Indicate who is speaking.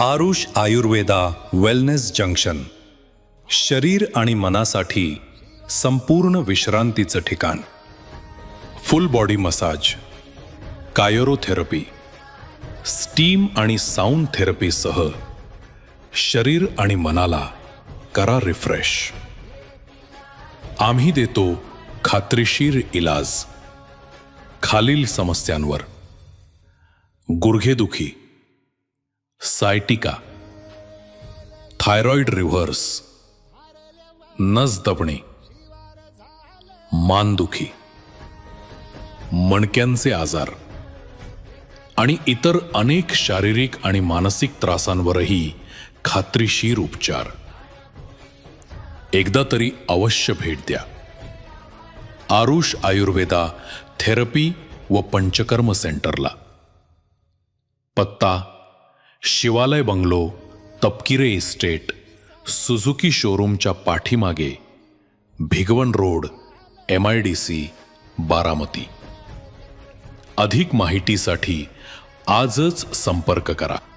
Speaker 1: Aarush Ayurveda wellness junction, शरीर आणि मनासाठी संपूर्ण विश्रांतीचं ठिकाण. फुल बॉडी मसाज, कायरोथेरपी, स्टीम आणि साऊंड थेरपीसह शरीर आणि मनाला करा रिफ्रेश. आम्ही देतो खात्रीशीर इलाज खालील समस्यांवर: गुडघेदुखी, सायटिका, थायरॉइड रिव्हर्स, नस दबणे, मानदुखी, मणक्यांचे आजार आणि इतर अनेक शारीरिक आणि मानसिक त्रासांवरही खात्रीशीर उपचार. एकदा तरी अवश्य भेट द्या आरुष आयुर्वेदा थेरपी व पंचकर्म सेंटरला. पत्ता: शिवालय बंगलो, तपकिरे इस्टेट, सुझुकी शोरूमच्या पाठीमागे, भिगवण रोड, MIDC, बारामती. अधिक माहितीसाठी आजच संपर्क करा.